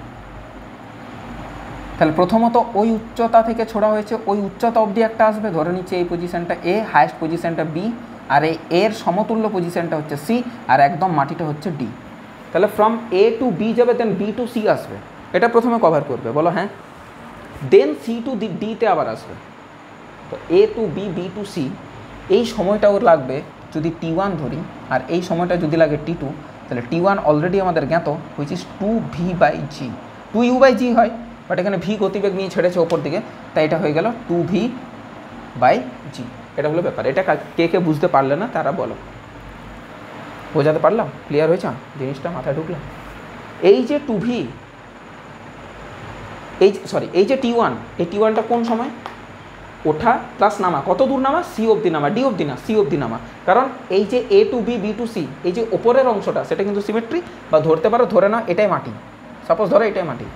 তাহলে প্রথমত ওই উচ্চতা থেকে ছোড়া হয়েছে, ওই উচ্চতা অবধি একটা আসবে, ধরে নিচ্ছে এই পজিশনটা এ, হাইয়েস্ট পজিশনটা বি, আর এই এর সমতুল্য পজিশনটা হচ্ছে সি, আর একদম মাটিটা হচ্ছে ডি। তাহলে ফ্রম এ টু বি যাবে, দেন বি টু সি আসবে, এটা প্রথমে কভার করবে, বলো হ্যাঁ। দেন সি টু ডিতে আবার আসবে। তো A to B, B to C, এই সময়টা ওর লাগবে যদি T1 ধরি, আর এই সময়টা যদি লাগে T2, তাহলে T1 অলরেডি আমাদের জ্ঞাত, হুইচ ইজ 2v/g, 2u/g হয়, বাট এখানে ভি গতিবেগ নিয়ে ছেড়েছে ওপর দিকে, তাই এটা হয়ে গেল 2v/g। এটা হলো ব্যাপার। এটা কে কে বুঝতে পারলে না তারা বলো, বোঝাতে পারলাম? ক্লিয়ার হয়েছে জিনিসটা, মাথায় ঢুকলাম? এই যে 2v, এই যে T1, এই T1টা কোন সময়? ওঠা প্লাস নামা, কত দূর নামা? সি অবধি নামা, ডি অবধি না, সি অবধি নামা। কারণ এই যে A to B, B to C, এই যে ওপরের অংশটা, সেটা কিন্তু সিমেট্রি, বা ধরতে পারো, ধরে নাও এটাই মাটি, সাপোজ ধরো এটাই মাটি,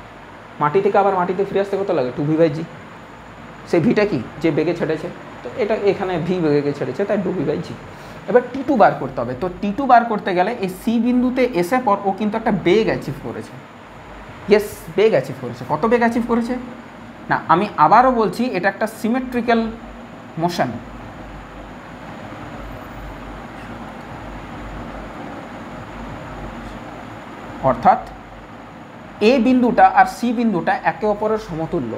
মাটি থেকে আবার মাটিতে ফিরে আসতে কত লাগে? 2v/g। সেই ভিটা কি? যে বেগে ছেড়েছে, তো এটা এখানে ভি বেগে ছেড়েছে, তাই 2v/g। এবার T2 বার করতে হবে। তো T2 বার করতে গেলে এই সি বিন্দুতে এসে পর ও কিন্তু একটা বেগ অ্যাচিভ করেছে। ইয়েস, বেগ অ্যাচিভ করেছে। কত বেগ অ্যাচিভ করেছে না, আমি আবারও বলছি, এটা একটা সিমেট্রিক্যাল মোশন। অর্থাৎ এ বিন্দুটা আর সি বিন্দুটা একে অপরের সমতুল্য।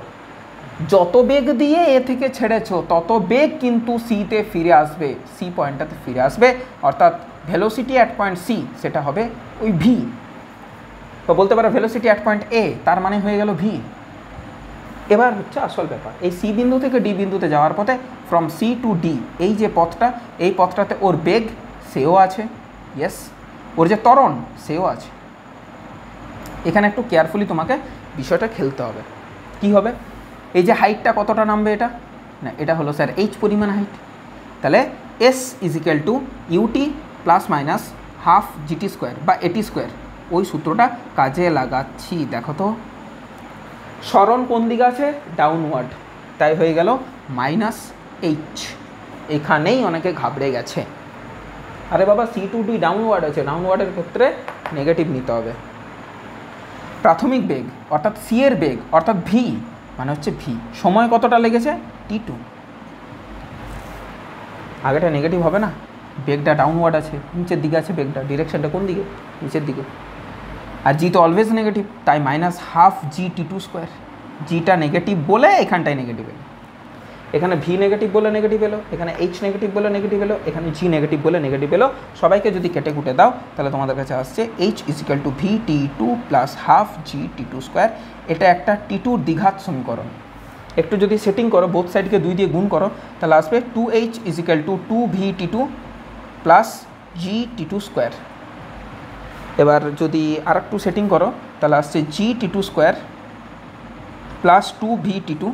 যত বেগ দিয়ে এ থেকে ছেড়েছো তত বেগ কিন্তু সিতে ফিরে আসবে, সি পয়েন্টটাতে ফিরে আসবে। অর্থাৎ ভেলোসিটি অ্যাট পয়েন্ট সি সেটা হবে ওই ভি, বা বলতে পারো ভেলোসিটি অ্যাট পয়েন্ট এ, তার মানে হয়ে গেল ভি। এবার হচ্ছে আসল ব্যাপার, এই সি বিন্দু থেকে ডি বিন্দুতে যাওয়ার পথে ফ্রম সি টু ডি, এই যে পথটা, এই পথটাতে ওর বেগ সেও আছে, ইয়েস, ওর যে ত্বরণ সেও আছে। এখানে একটু কেয়ারফুলি তোমাকে বিষয়টা খেলতে হবে। কি হবে? এই যে হাইটটা কতটা নামবে, এটা না, এটা হলো স্যার এইচ পরিমাণ হাইট। তাহলে s is equal to u t plus minus half g t square বা এটি স্কোয়ার, ওই সূত্রটা কাজে লাগাচ্ছি। দেখো তো সরণ কোন দিকে আছে? ডাউনওয়ার্ড, তাই হয়ে গেল মাইনাস এইচ। এখানেই অনেকে ঘাবড়ে গেছে, আরে বাবা সি টু ডি ডাউনওয়ার্ড আছে, ডাউনওয়ার্ডের ক্ষেত্রে নেগেটিভ নিতে হবে। প্রাথমিক বেগ অর্থাৎ সি এর বেগ অর্থাৎ ভি মানে হচ্ছে ভি, সময় কতটা লেগেছে? T2। আগেটা নেগেটিভ হবে না, বেগটা ডাউনওয়ার্ড আছে, নিচের দিকে আছে বেগটা, ডিরেকশনটা কোন দিকে? নিচের দিকে। আর জি তো অলওয়েজ নেগেটিভ, তাই মাইনাস হাফ জি T2 স্কোয়ার। জিটা নেগেটিভ বলে এখানটায় নেগেটিভ এলো, এখানে ভি নেগেটিভ বলে নেগেটিভ এলো, এখানে এইচ নেগেটিভ বলে নেগেটিভ এলো, এখানে জি নেগেটিভ বলে নেগেটিভ এলো। সবাইকে যদি কেটে কুটে দাও তাহলে তোমাদের কাছে আসছে H is equal two V T2 plus half G T2 square. এটা একটা T2 দ্বিঘাত সমীকরণ। একটু যদি সেটিং করো, বোথ সাইডকে 2 দিয়ে গুণ করো, তাহলে আসবে 2h is equal two 2v T2 plus G T2 square. এবার যদি আর একটু সেটিং করো, তাহলে আসছে জি T2 square plus 2v T2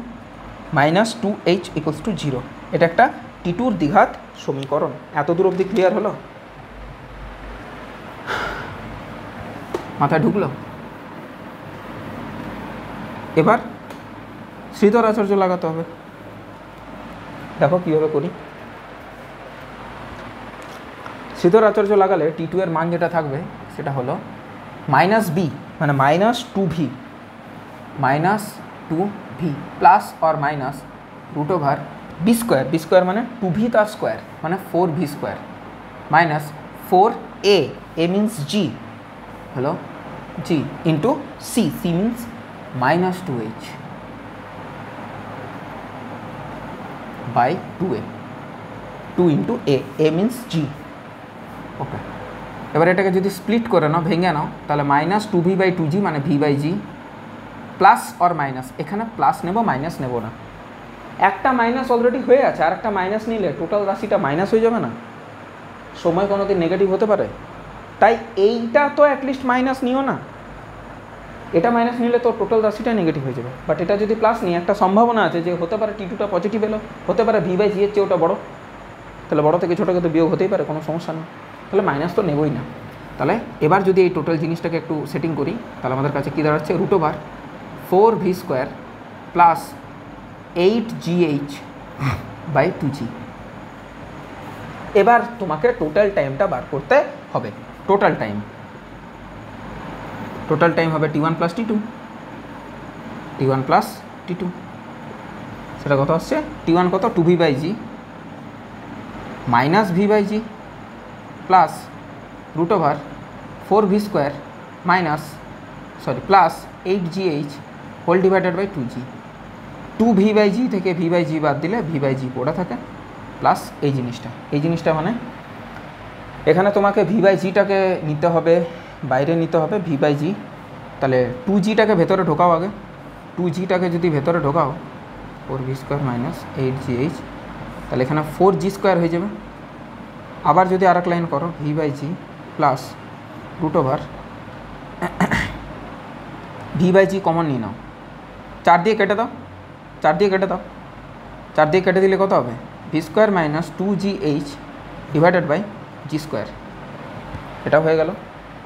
minus 2h equals to 0। এটা একটা T2 দ্বিঘাত সমীকরণ। এত দূর অবধি ক্লিয়ার হলো? মাথায় ঢুকলো? এবার শ্রীধর আচার্য লাগাতে হবে। দেখো কীভাবে করি। শ্রীধর আচার্য লাগালে T2 এর মান যেটা থাকবে সেটা হলো মাইনাস বি মানে minus 2v plus or minus root over b square. B square মানে 2v তার স্কোয়ার মানে 4v square minus 4a, a means g হলো g into c, c means minus 2h। By 2a, 2 into a means g. Okay, এবার এটাকে যদি split করে নাও, ভেঙে নাও, তাহলে মাইনাস 2v/2g মানে v/g প্লাস অর মাইনাস, এখানে প্লাস নেব মাইনাস নেব না, একটা মাইনাস অলরেডি হয়ে আছে, আর একটা মাইনাস নিলে টোটাল রাশিটা মাইনাস হয়ে যাবে না, সময় কোনো দিন নেগেটিভ হতে পারে, তাই এইটা তো অ্যাটলিস্ট মাইনাস নিও না, এটা মাইনাস নিলে তো টোটাল রাশিটা নেগেটিভ হয়ে যাবে। বাট এটা যদি প্লাস নিই, একটা সম্ভাবনা আছে যে হতে পারে টি2টা পজিটিভ এলো, হতে পারে v/g এর চেয়ে ওটা বড়ো, তাহলে বড়ো থেকে ছোটোকে তো বিয়োগ হতেই পারে, কোনো সমস্যা নেই, তাহলে মাইনাস তো নেবই না। তাহলে এবার যদি এই টোটাল জিনিসটাকে একটু সেটিং করি, তাহলে আমাদের কাছে কী দাঁড়াচ্ছে, √4v² প্লাস 8gh/2g। এবার তোমাকে টোটাল টাইমটা বার করতে হবে, টোটাল টাইম হবে t1 প্লাস t2, সেটা কত আসছে, t1 কত, 2v/g minus v/g plus √4v² minus plus 8gh/2g, 2v/g থেকে v/g বাদ দিলে v/g পড়ে থাকে, প্লাস এই জিনিসটা মানে এখানে তোমাকে v/gটাকে নিতে হবে, বাইরে নিতে হবে v/g, তাহলে 2gটাকে ভেতরে ঢোকাও, আগে 2gটাকে যদি ভেতরে ঢোকাও 4v² মাইনাস 8gh, তাহলে এখানে 4g² হয়ে যাবে। আবার যদি আরেক লাইন করো v/g প্লাস v/g কমন নিয়ে নাও, 4 দিয়ে কেটে দাও, 4 দিয়ে কেটে দিলে কত হবে, v² মাইনাস 2gh/g², এটা হয়ে গেল।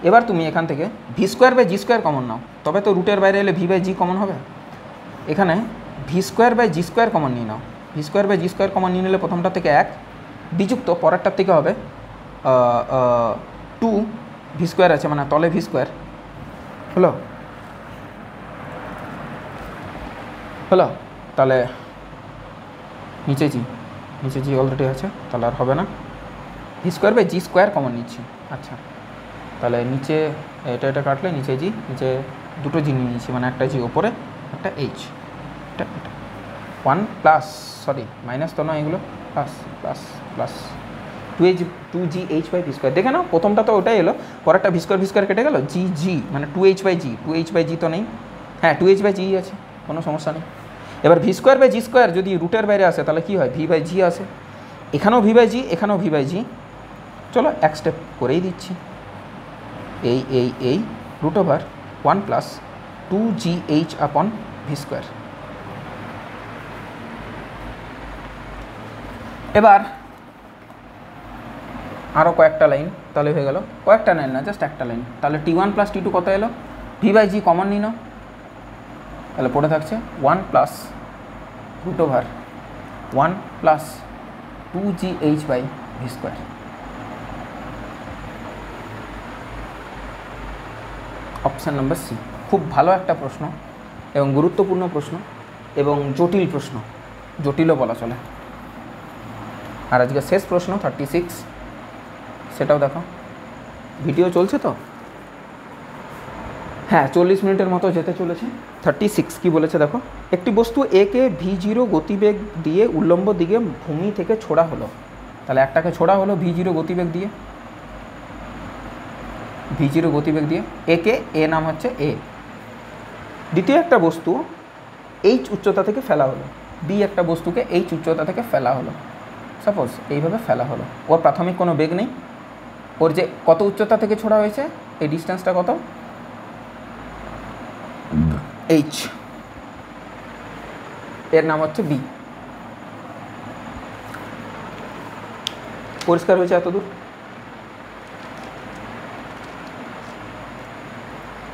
এবার তুমি এখান থেকে v²/g² কমন নাও, তবে তো রুটের বাইরে এলে v/g কমন হবে, এখানে v²/g² কমন নিয়ে নাও, v²/g² কমন নিয়ে নিলে প্রথমটা থেকে 1 বিযুক্ত পরেরটার থেকে হবে 2v² আছে, মানে তলে v² হলো, তাহলে নিচে জি অলরেডি আছে, তাহলে আর হবে না, v²/g² কমন নিচ্ছি। আচ্ছা, তাহলে নিচে এটা কাটলে নিচে দুটো জি নিয়েছি, মানে একটা জি ওপরে, একটা এইচ, এটা 1 প্লাস মাইনাস তো নয়, এগুলো প্লাস 2gh/v², দেখে নাও প্রথমটা তো ওটাই এলো, পরেরটা v² কেটে গেল, জি মানে 2h/g তো নেই, হ্যাঁ 2h/g আছে, কোনো সমস্যা নেই। এবার v²/g² যদি রুটের বাইরে আসে তাহলে কী হয়, v/g আসে, এখানেও v/g এখানেও v/g, চলো এক স্টেপ করেই দিচ্ছি, এই √1 প্লাস 2gh/v²। এবার আরও কয়েকটা লাইন, তাহলে হয়ে গেল, কয়েকটা লাইন না, জাস্ট একটা লাইন, তাহলে t1 প্লাস t2 কত এলো, v/g কমন নিই নাও, তাহলে পড়ে থাকছে 1 plus √1 plus 2gh/v²। Option number C, খুব ভালো একটা প্রশ্ন এবং গুরুত্বপূর্ণ প্রশ্ন এবং জটিল প্রশ্ন, জটিলও বলা চলে। আর আজকে শেষ প্রশ্ন 36, সেটাও দেখো, ভিডিও চলছে তো, হ্যাঁ 40 মিনিটের মতো যেতে চলেছে। 36 কি বলেছে দেখো, একটি বস্তু একে v0 গতিবেগ দিয়ে উল্লম্ব দিকে ভূমি থেকে ছোড়া হলো, তাহলে একটাকে ছোড়া হলো v0 গতিবেগ দিয়ে, একে এ নাম হচ্ছে এ। দ্বিতীয় একটা বস্তু h উচ্চতা থেকে ফেলা হলো, বি একটা বস্তুকে h উচ্চতা থেকে ফেলা হলো, সাপোজ এইভাবে ফেলা হলো, ওর প্রাথমিক কোনো বেগ নেই, ওর যে কত উচ্চতা থেকে ছোড়া হয়েছে, এই ডিস্টেন্সটা কত, h, এর নাম হচ্ছে বি। পরিষ্কার হয়েছে এতদূর?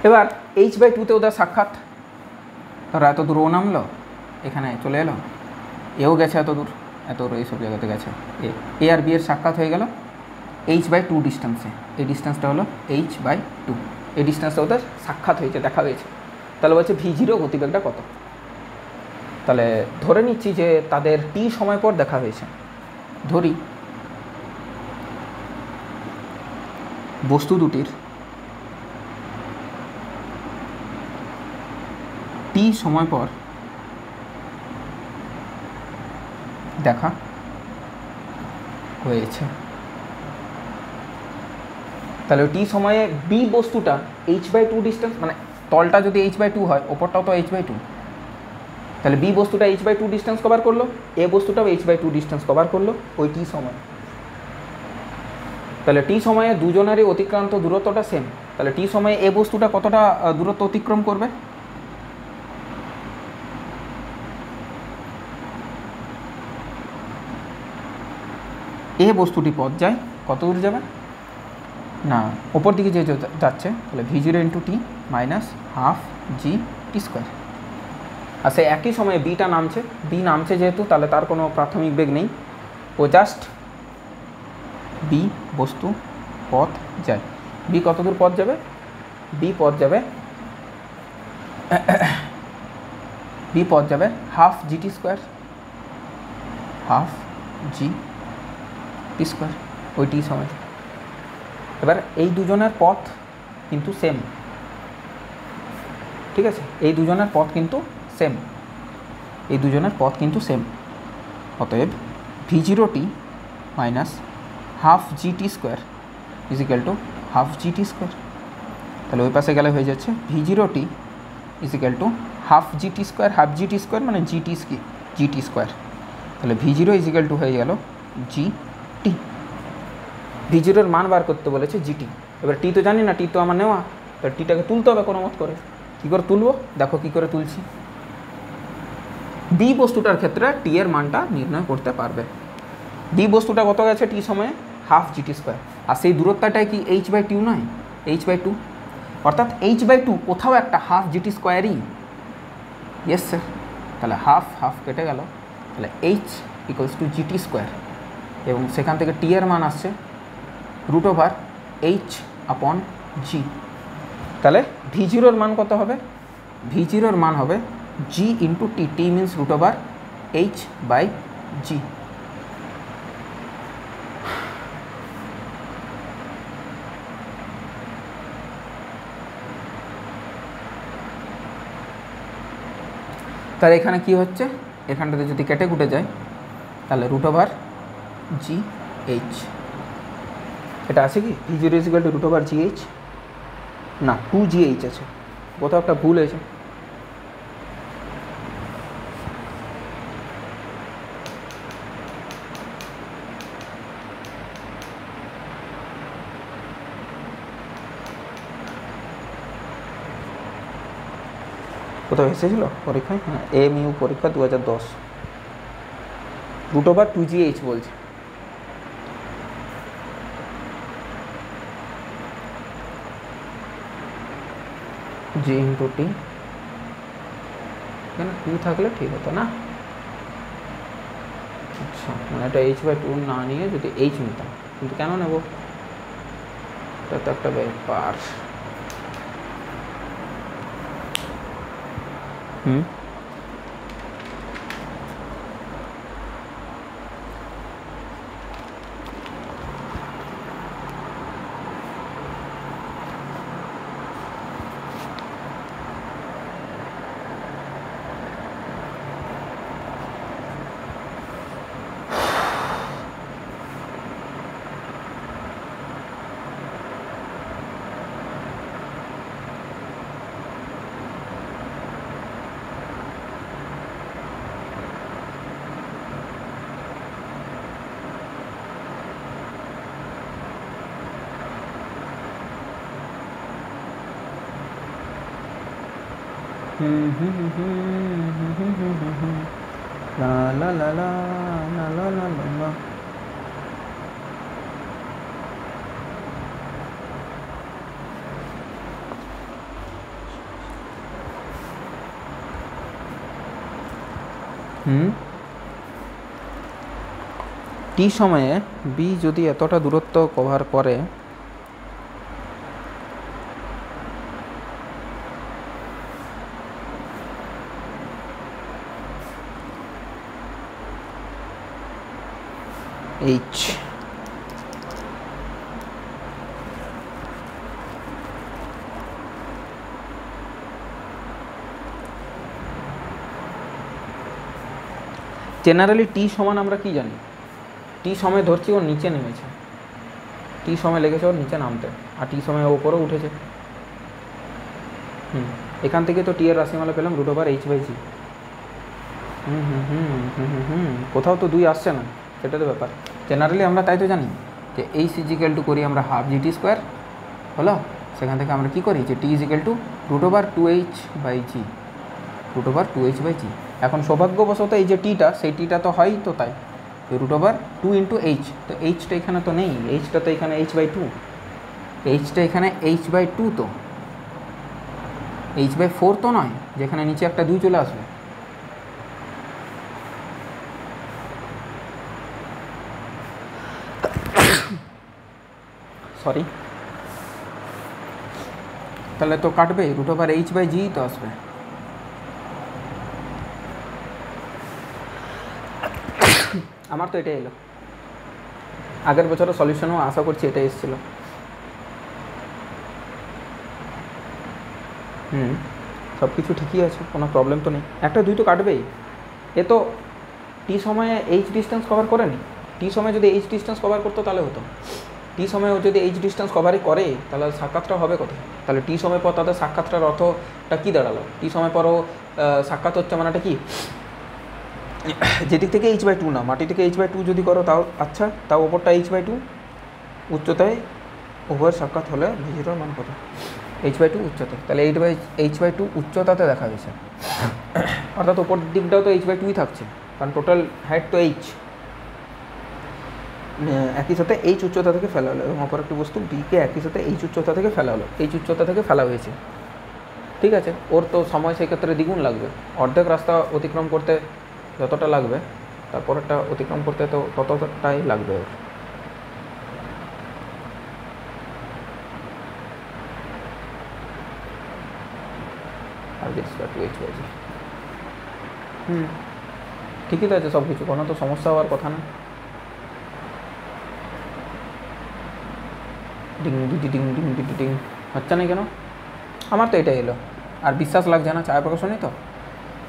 এবার h/2তে ওদের সাক্ষাৎ, ধরো এত দূর ও নামলো, এখানে চলে এলো, এও গেছে এত দূর এইসব জায়গাতে গেছে, এ আর বি এর সাক্ষাৎ হয়ে গেল h/2 ডিস্টেন্সে, এই ডিস্টেন্সটা হলো h/2, এই ডিস্টেন্সটা ওদের সাক্ষাৎ হয়েছে, দেখা হয়েছে, তাহলে বলছে v0 গতিবেগটা কত। তাহলে ধরে নিচ্ছি যে তাদের t সময় পর দেখা হয়েছে, ধরি বস্তু দুটির t সময় পর দেখা হয়েছে। তাহলে টি সময়ে বি বস্তুটা h/2 ডিস্টেন্স, মানে তলটা যদি h/2 হয় ওপরটাও তো h/2, তাহলে বি বস্তুটা h/2 ডিস্টেন্স কভার করলো, এ বস্তুটাও h/2 ডিস্টেন্স কভার করলো ওই টি সময়। তাহলে টি সময়ে দুজনেরই অতিক্রান্ত দূরত্বটা সেম। তাহলে টি সময়ে এ বস্তুটা কতটা দূরত্ব অতিক্রম করবে? এ বস্তুটি পথ যায় কত দূর যাবে না, ওপর দিকে যে যাচ্ছে, তাহলে v0 × t minus half g t square. আর সে একই সময়ে বিটা নামছে, বি নামছে যেহেতু, তাহলে তার কোনো প্রাথমিক বেগ নেই, ও জাস্ট বি বস্তু পথ যায়। বি কত দূর পথ যাবে? বি পথ যাবে half g t square, half g t square ওই টি সময়। এবার এই দুজনের পথ কিন্তু সেম, ঠিক আছে, এই দুজনের পথ কিন্তু সেম, এই দুজনের পথ কিন্তু সেম। অতএব v0t minus half g t square is equal to half g t square. তাহলে ওই পাশে গেলে হয়ে যাচ্ছে v0t is equal to half g t square, half g t square মানে জি টি স্কোয়ার। তাহলে v0 ইজ ইকাল টু হয়ে গেল জি টি। v0 এর মান বার করতে বলেছে জিটি। এবার টি তো জানি না, টি তো আমার নেওয়া, তাহলে টিটাকে তুলতে হবে কোনো মত করে। কী করে তুলবো দেখো কী করে তুলছি। বি বস্তুটার ক্ষেত্রে টি এর মানটা নির্ণয় করতে পারবে। বি বস্তুটা কত গেছে টি সময়ে? Half g t square. আর সেই দূরত্বটাই কি h/2 নয়? h/2, অর্থাৎ h/2 কোথাও একটা হাফ জি টি স্কোয়ারই। Yes sir. তাহলে হাফ হাফ কেটে গেল, তাহলে h equals to g t square, এবং সেখান থেকে টি এর মান আসছে √h/g। তাহলে v0 এর মান কত হবে? v0 এর মান হবে g ইন্টু টি, টি মিনস √h/g। তাহলে এখানে কি হচ্ছে, এখানটাতে যদি কেটে কুটে যায় তাহলে √g/h, এটা আছে কি v0 = √g/h? না, 2gh আছে, কোথাও একটা ভুল হয়েছে। কোথাও এসেছিল পরীক্ষায়? হ্যাঁ, AMU পরীক্ষা 2010, √2gh বলছে। জি ইন্টু টি, এখানে 2 থাকলে ঠিক হতো না। আচ্ছা, মানে এটা h/2 না নিয়ে যদি h নিতাম, কিন্তু কেন নেব, এটা তো একটা ব্যাপার। লা লা লা লা লা লা লা লা। টি সময়ে বি যদি এতটা দূরত্ব কভার করে, h জেনারেলি টি সমান আমরা কি জানি, টি সময় ধরছি ওর নিচে নেমেছে, টি সময় লেগেছে ওর নিচে নামতে, আর টি সময় ওপরেও উঠেছে। এখান থেকে তো টি এর রাশিমালা পেলাম √h/g। কোথাও তো 2 আসছে না, সেটা তো ব্যাপার। জেনারেলি আমরা তাই তো জানি যে h = করি আমরা ½ GT² হলো, সেখান থেকে আমরা কি করি যে t = √2h/g, √2h/g। এখন সৌভাগ্যবশত এই যে টিটা, সেই টিটা তো হয়ই তো, তাই √2 × h, তো এইচটা এখানে তো নেই, এইচটা তো এখানে h/2, এইচটা এখানে h/2, তো h/4 তো নয়, যেখানে নিচে একটা 2 চলে আসবে। সরি, তাহলে তো কাটবে, √h/g তো আসবে। আমার তো এটাই এলো, আগের বছরের সলিউশনও আশা করছি এটাই এসেছিল। সব কিছু ঠিকই আছে, কোনো প্রবলেম তো নেই, একটা 2 তো কাটবেই। এ তো টি সময়ে এইচ ডিস্টেন্স কভার করেনি, টি সময় যদি এইচ ডিস্টেন্স কভার করতো তাহলে হতো। টি সময় ও যদি এইচ ডিস্টেন্স কভারই করে তাহলে সাক্ষাৎটা হবে কোথায়? তাহলে টি সময় পর তাদের সাক্ষাৎটার অর্থটা কী দাঁড়ালো? টি সময় পরও সাক্ষাৎ হচ্ছে মানেটা কি? যেদিক থেকে h/2 না, মাটি থেকে h/2 যদি করো তাও আচ্ছা, তাও ওপরটা h/2, উচ্চতায় উভয়ের সাক্ষাৎ হলে v0 মান কত? h/2 উচ্চতায়, তাহলে h/2 উচ্চতাতে দেখা গেছে, অর্থাৎ ওপর দিকটাও তো h/2ই থাকছে, কারণ টোটাল হাইট তো h। একই সাথে h উচ্চতা থেকে ফেলা হলো, এবং অপর একটি বস্তু বিকে একই সাথে h উচ্চতা থেকে ফেলা হলো, h উচ্চতা থেকে ফেলা হয়েছে, ঠিক আছে। ওর তো সময় সেক্ষেত্রে দ্বিগুণ লাগবে, অর্ধেক রাস্তা অতিক্রম করতে যতটা লাগবে তারপরেরটা অতিক্রম করতে তো ততটাই লাগবে ওর। ঠিকই তো আছে সব কিছু, কোনো তো সমস্যা হওয়ার কথা না। Ding ding ding ding ding ding হচ্ছে না কেন? আমার তো এটাই এলো, আর বিশ্বাস লাগছে না, ছায়া প্রকাশনই তো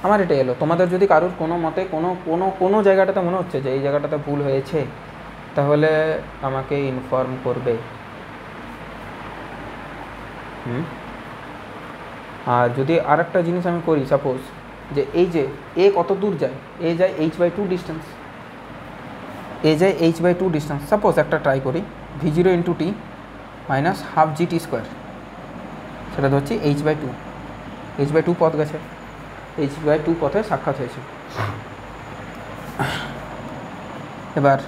আমার এটাই এলো। তোমাদের যদি কারোর কোনো মতে কোনো জায়গাটাতে মনে হচ্ছে যে এই জায়গাটাতে ভুল হয়েছে, তাহলে আমাকে ইনফর্ম করবে। আর যদি আর একটা জিনিস আমি করি, সাপোজ যে এই যে এ কত দূর যায়, এ যায় h/2 ডিস্টেন্স, এ যায় h/2 ডিস্টেন্স, সাপোজ একটা ট্রাই করি, v0 × t -½ GT², সেটা ধরছি h/2 পথ গেছে, h/2 পথে সাক্ষাৎ হয়েছে। এবার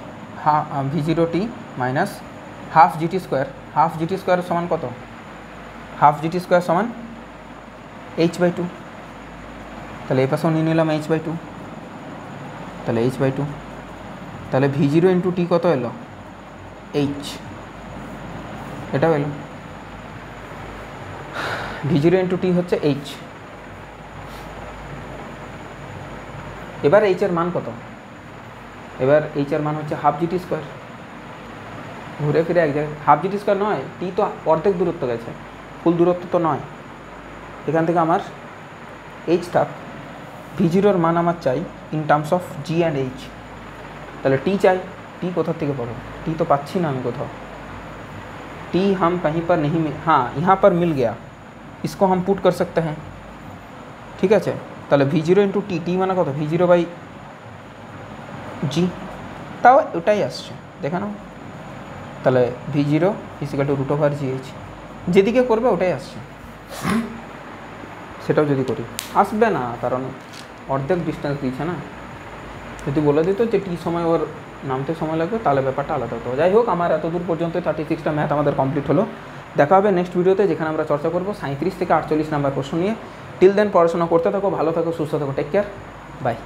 v0t -½ GT², ½ GT² সমান কত? ½ GT² সমান h/2, তাহলে এই পাশেও নিয়ে নিলাম h/2, তাহলে h/2, তাহলে v0 × t কত এলো? h, এটাও এলো, v0 × t হচ্ছে h। এবার h এর মান কত? এবার h এর মান হচ্ছে ½ GT², ঘুরে ফিরে এক জায়গায়, ½ GT² নয়, t তো অর্ধেক দূরত্ব গেছে, ফুল দূরত্ব তো নয়। এখান থেকে আমার h থাক, v0 মান আমার চাই in terms of g and h, তাহলে t চাই, t কোথা থেকে পাবো? t তো পাচ্ছি না আমি কোথাও, t हम कहीं पर नहीं मिल, हाँ यहाँ पर मिल गया, इसको हम पुट कर सकते हैं, ঠিক আছে। তাহলে v0 × t, t মানে কত? v0/g, তাও ওটাই আসছে, দেখে নাও। তাহলে v0 = √/gh, যেদিকে করবে ওটাই আসছে, সেটাও যদি করি আসবে না, কারণ অর্ধেক ডিস্টেন্স দিচ্ছে না। যদি বলে দিত যে টি সময় ওর নামতে সময় লাগবে, তাহলে ব্যাপারটা আলাদা হতো। যাই হোক, আমার এত দূর পর্যন্ত 36টা ম্যাথ আমাদের কমপ্লিট হলো। দেখা হবে নেক্সট ভিডিওতে, যেখানে আমরা চর্চা করবো 37 থেকে 48 নাম্বার প্রশ্ন নিয়ে। টিল দেন পড়াশোনা করতে থাকো, ভালো থাকো, সুস্থ থাকো, টেক কেয়ার, বাই।